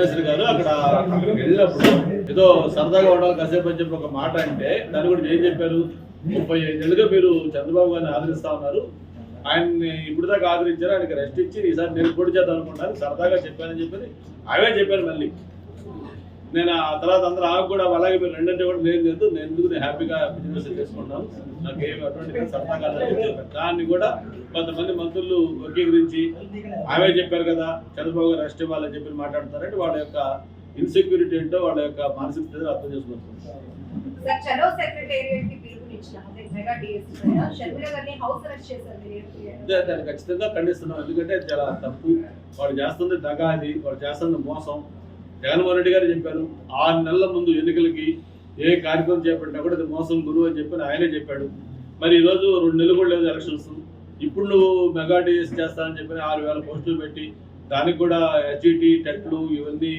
పురంధేశ్వరి గారు అక్కడికి వెళ్ళినప్పుడు ఏదో సరదాగా ఉండాలి కాసేపు అని చెప్పి ఒక మాట అంటే దాన్ని కూడా ఏం చెప్పారు, 35 ఏళ్ళుగా మీరు చంద్రబాబు గారిని ఆదరిస్తా ఉన్నారు, ఆయన్ని ఇప్పుడు దాకా ఆదరించారు, ఆయనకి రెస్ట్ ఇచ్చి ఈసారి నేను పోటీ చేద్దాం అనుకుంటున్నాను, సరదాగా చెప్పానని చెప్పి ఆమె చెప్పారు. మళ్ళీ నేను ఆ తర్వాత అందరూ ఆమె కూడా అలాగే మీరు రెండంటే కూడా నేను లేదు, నేను హ్యాపీగా బిజినెస్ చేసుకుంటాను, నాకు ఏమి అటువంటి సరదాగా చెప్పారు. దాన్ని కూడా కొంతమంది మంత్రులు అంగీకరించి ఆమె చెప్పారు కదా చంద్రబాబు గారు రెస్ట్ ఇవ్వాలని చెప్పి మాట్లాడతారంటే వాళ్ళ యొక్క ఇన్సెక్యూరిటీ ఏంటో వాళ్ళ యొక్క మానసిక స్థితిని అర్థం చేసుకుంటున్నారు. దాన్ని ఖచ్చితంగా ఖండిస్తున్నాం. ఎందుకంటే చాలా తప్పు, వాళ్ళు చేస్తుంది దగా, అది వాళ్ళు చేస్తుంది మోసం. జగన్మోహన్ రెడ్డి గారు చెప్పారు 6 నెలల ముందు ఎన్నికలకి ఏ కార్యక్రమం చేపట్టినా కూడా అది మోసం గురువు అని చెప్పి ఆయనే చెప్పాడు. మరి ఈరోజు 2 నెలలు కూడా లేదు ఎలక్షన్స్, ఇప్పుడు నువ్వు మెగా డిఎస్ చేస్తానని చెప్పి 6,000 పోస్టులు పెట్టి దానికి కూడా హెచ్ఈటీ టెట్లు ఇవన్నీ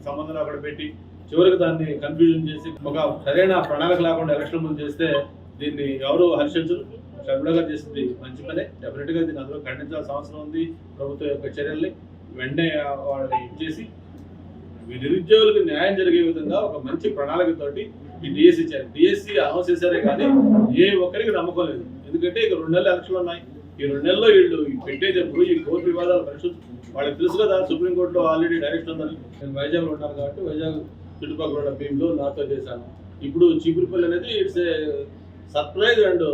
సంబంధాలు అక్కడ పెట్టి చివరికి దాన్ని కన్ఫ్యూజన్ చేసి ఒక సరైన ప్రణాళిక లేకుండా ఎలక్షన్ ముందు చేస్తే దీన్ని ఎవరు హర్షించరు. షర్మిల చేసింది మంచి పనే, డెఫినెట్గా దీన్ని అందరూ ఖండించాల్సిన అవసరం ఉంది. ప్రభుత్వం యొక్క చర్యల్ని వెంటనే వాళ్ళని ఇచ్చేసి నిరుద్యోగులకు న్యాయం జరిగే విధంగా ఒక మంచి ప్రణాళికతోటి ఈ డిఎస్సి ఇచ్చారు. డిఎస్సి అనౌన్స్ చేశారే కానీ ఏ ఒక్కరికి నమ్మకం లేదు. ఎందుకంటే ఇక 2 నెలలు ఎలక్షన్లు ఉన్నాయి. ఈ 2 నెలల్లో వీళ్ళు పెట్టేటప్పుడు ఈ కోర్టు వివాదాలు పరిస్థితి వాళ్ళకి తెలుసు కదా, సుప్రీంకోర్టులో ఆల్రెడీ డైరెక్షన్ ఉందని. నేను వైజాగ్లో ఉంటాను కాబట్టి వైజాగ్ చుట్టుపక్కల ఉన్న భీమ్లో నాతో చేశాను. ఇప్పుడు చీపురుపల్లి అనేది ఇట్స్ ఏ సర్ప్రైజ్ అండ్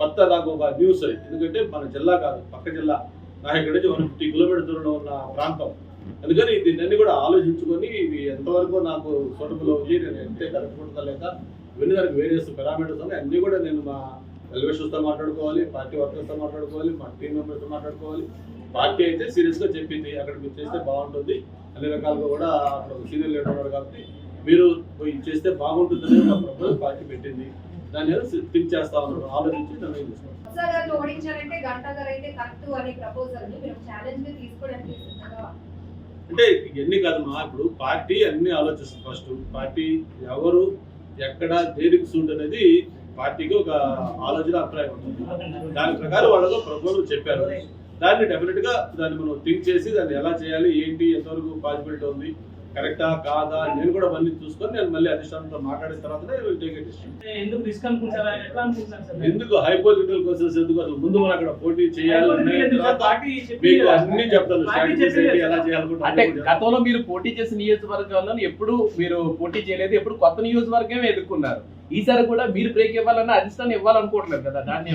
కొత్త నాకు ఒక న్యూస్. ఎందుకంటే మన జిల్లా కాదు, పక్క జిల్లా, నా ఇక్కడ నుంచి 150 కిలోమీటర్ దూరంలో ఉన్న ప్రాంతం. అందుకని దీన్ని కూడా ఆలోచించుకొని ఇది ఎంతవరకు నాకు సూటబుల్ అవుతుంది, నేను ఎంతే కరెక్ట్ లేక ఇవన్నీ దానికి వేరియస్ పారామీటర్స్ ఉన్నాయి. అన్నీ కూడా నేను మా ఎలివేషన్స్తో మాట్లాడుకోవాలి, పార్టీ వర్కర్స్తో మాట్లాడుకోవాలి, మా టీం మెంబర్స్తో మాట్లాడుకోవాలి. పార్టీ అయితే సీరియస్గా చెప్పింది అక్కడ మీరు చేస్తే బాగుంటుంది, అన్ని రకాలుగా కూడా అక్కడ సీనియర్ లీడర్ ఉన్నారు కాబట్టి మీరు చేస్తే బాగుంటుందని ఒక ప్రపోజల్ పార్టీ పెట్టింది. దాన్ని థింక్ చేస్తా ఉన్నారు, ఆలోచించి నిర్ణయం తీసుకున్నాం. అంటే ఇవన్నీ కాదమ్మా, ఇప్పుడు పార్టీ అన్ని ఆలోచిస్తుంది. ఫస్ట్ పార్టీ ఎవరు ఎక్కడ దేనికి సూట్ అనేది పార్టీకి ఒక ఆలోచన అభిప్రాయం ఉంటుంది. దాని ప్రకారం వాళ్ళతో ప్రపోజల్ చెప్పారు. దాన్ని డెఫినెట్గా దాన్ని మనం థింక్ చేసి దాన్ని ఎలా చేయాలి, ఏంటి, ఎంతవరకు పాసిబిలిటీ ఉంది, కరెక్టా కాదా, నేను కూడా మళ్ళీ చూసుకొని నేను మళ్ళీ అధిష్టానంతో మాట్లాడిన తర్వాతనే ఎందుకు హైపోథెటికల్ క్వశ్చన్స్ ఎందుకు, అసలు ముందు మనం అక్కడ పోటీ చేయాలి అన్ని చెప్తాను. ఎలా అంటే గతంలో మీరు పోటీ చేసిన నియోజకవర్గాల్లో ఎప్పుడు మీరు పోటీ చేయలేదు, ఎప్పుడు కొత్త నియోజకవర్గమే ఎదుర్కొన్నారు. ఈసారి కూడా మీరు బ్రేక్ ఇవ్వాలన్నా అధిష్టానం ఇవ్వాలనుకోవట్లేదు కదా, దాన్ని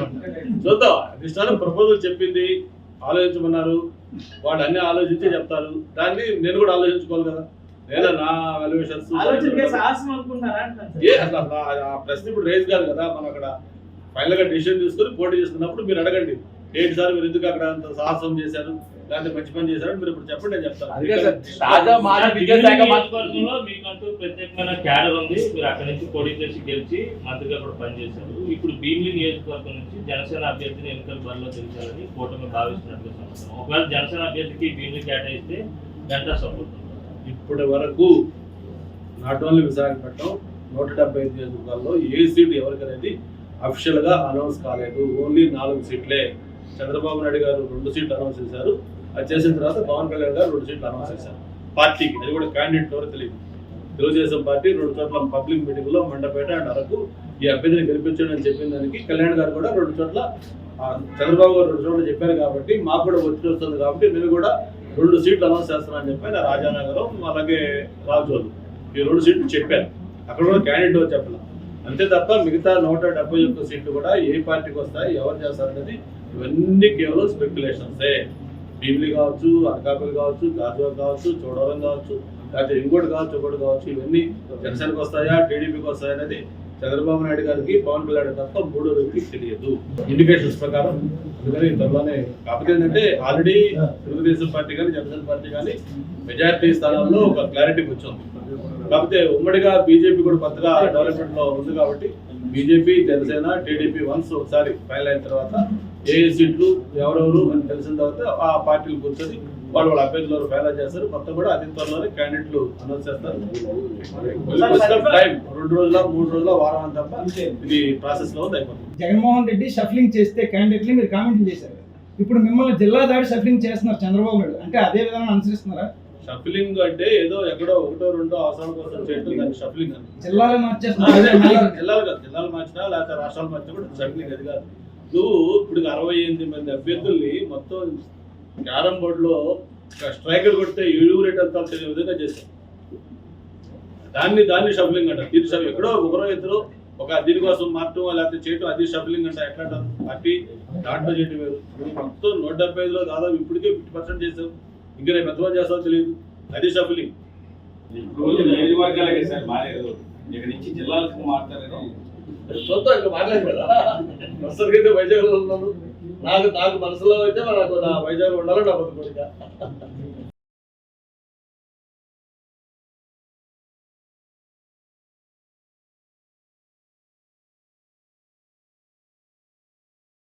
చూద్దాం. అధిష్టానం ప్రపోజల్ చెప్పింది, ఆలోచించమన్నారు, వాళ్ళు అన్ని ఆలోచించే చెప్తారు. దాన్ని నేను కూడా ఆలోచించుకోవాలి కదా. లేదా నా వాల్యుయేషన్స్ ప్రశ్న ఇప్పుడు రేజ్ కాదు కదా. మనం అక్కడ ఫైనల్ గా డిసిషన్ తీసుకొని పోటీ చేస్తున్నప్పుడు మీరు అడగండి, ఏంటి సార్ మీరు ఎందుకు అక్కడ అంత సాహసం చేశారు, లేకపోతే మంచి పని చేశారు, మీరు ఇప్పుడు చెప్పండి, నేను చెప్తాను. మీకంటూ ప్రత్యేకమైన క్యాడర్ ఉంది, మీరు అక్కడ నుంచి పోటీ చేసి గెలిచి మంత్రిగా కూడా పనిచేశారు. ఇప్పుడు భీమిలి నియోజకవర్గం నుంచి జనసేన అభ్యర్థిని ఎన్నికల బరిలో గెలిచాలని కూటమి భావిస్తున్నట్టు సమాచారం. ఒకవేళ జనసేన అభ్యర్థికి భీమిలి కేటాయిస్తే గంటా సపోర్ట్. ఇప్పటి వరకు నాట్ ఓన్లీ విశాఖపట్నం 175 నియోజకవర్గాల్లో ఏ సీటు ఎవరికనేది అఫిషియల్ గా అనౌన్స్ కాలేదు. ఓన్లీ 4 సీట్లే. చంద్రబాబు నాయుడు గారు 2 సీట్లు అనౌన్స్ చేశారు. అది చేసిన తర్వాత పవన్ కళ్యాణ్ గారు 2 సీట్లు అనౌన్స్ చేశారు పార్టీకి. అది కూడా క్యాండిడేట్ ఎవరో తెలియదు. తెలుగుదేశం పార్టీ 2 చోట్ల పబ్లిక్ మీటింగ్ లో మండపేట అండ్ అరకు ఈ అభ్యర్థిని గెలిపించండి అని చెప్పిన దానికి కళ్యాణ్ గారు కూడా 2 చోట్ల, చంద్రబాబు గారు 2 చోట్ల చెప్పారు కాబట్టి మాకు కూడా వచ్చి వస్తుంది కాబట్టి నేను కూడా 2 సీట్లు అనౌన్స్ చేస్తున్నానని చెప్పి రాజానగరం అలాగే రాజోలు ఈ 2 సీట్లు చెప్పారు. అక్కడ కూడా క్యాండిడేట్ చెప్పాలి అంతే తప్ప మిగతా 171 సీట్లు కూడా ఏ పార్టీకి వస్తాయి, ఎవరు చేస్తారనేది ఇవన్నీ కేవలం స్పెక్యులేషన్సే. భీమిలి కావచ్చు, అనకాపల్లి కావచ్చు, గాజువాక కావచ్చు, చోడవరం కావచ్చు, లేకపోతే ఇంకోటి కావచ్చు, ఒకటి కావచ్చు, ఇవన్నీ జనసేనకు వస్తాయా, టీడీపీకి వస్తాయా అనేది చంద్రబాబు నాయుడు గారికి, పవన్ కళ్యాణ్ తప్ప 3 వ్యక్తికి తెలియదు ఇండికేషన్స్ ప్రకారం. అందుకని త్వరలోనే కాకపోతే ఏంటంటే ఆల్రెడీ తెలుగుదేశం పార్టీ కానీ జనసేన పార్టీ కానీ మెజారిటీ స్థానాల్లో ఒక క్లారిటీకి వచ్చింది. కాకపోతే ఉమ్మడిగా బీజేపీ కూడా కొత్తగా డెవలప్మెంట్ లో ఉంది కాబట్టి బీజేపీ, జనసేన, టీడీపీ వన్స్ ఒకసారి ఫైనల్ అయిన తర్వాత ఏ సీట్లు ఎవరెవరు అని తెలిసిన తర్వాత ఆ పార్టీలు కూర్చొని వాళ్ళు వాళ్ళ అభ్యర్థులు ఫైనల్ చేస్తారు. మొత్తం కూడా అతి త్వరలోనే క్యాండిడేట్లు అనౌన్స్ చేస్తారు. టైం 2 రోజుల 3 రోజుల వారం తప్ప ఇది ప్రాసెస్ లో అయిపోతుంది. జగన్మోహన్ రెడ్డి షఫ్లింగ్ చేస్తే క్యాండిడేట్ని మీరు కామెంట్లు చేశారు. ఇప్పుడు మిమ్మల్ని జిల్లా దాడి షఫ్లింగ్ చేస్తున్నారు చంద్రబాబు నాయుడు, అంటే అదే విధానం అనుసరిస్తున్నారా? షఫ్లింగ్ అంటే ఏదో ఎక్కడో ఒకటో రెండో అవసరాల కోసం చేయడం దాన్ని షఫ్లింగ్ అని. జిల్లాలో అదే మార్చేస్తున్నారు. జిల్లాలు కాదు, జిల్లాలు మార్చినా లేకపోతే రాష్ట్రాలు మార్చినా కూడా షఫ్లింగ్ అది కాదు. నువ్వు ఇప్పుడు 68 మంది అభ్యర్థుల్ని మొత్తం క్యారం బోర్డులో స్ట్రైకర్ కొడితే 7 రేట్ అంతా తెలియని విధంగా చేశారు. దాన్ని షఫ్లింగ్ అంటారు. దీని షఫ్ ఎక్కడో ఒకరో ఇద్దరు ఒక దీనికోసం మార్చడం లేకపోతే చేయటం అది షఫ్లింగ్ అంటే ఎట్లా అంటారు? పార్టీ దాంట్లో చేయటం వేరు. నువ్వు మొత్తం 175లో దాదాపు ఇప్పటికే 50% చేసావు, ఇంకా రేపు ఎంతమంది చేస్తావో తెలియదు, అది షఫ్లింగ్. రోజు నియోజకవర్గాలకే సార్ మారేది, ఇక్కడ నుంచి జిల్లాలకు మారుతారని చూద్దాం, ఇంకా మారలేదు కదా. ప్రస్తుతానికైతే వైజాగ్లో ఉన్నాను. నాకు మనసులో అయితే నాకు నా వైజాగ్లో ఉండాలని నా బతుకోడిక.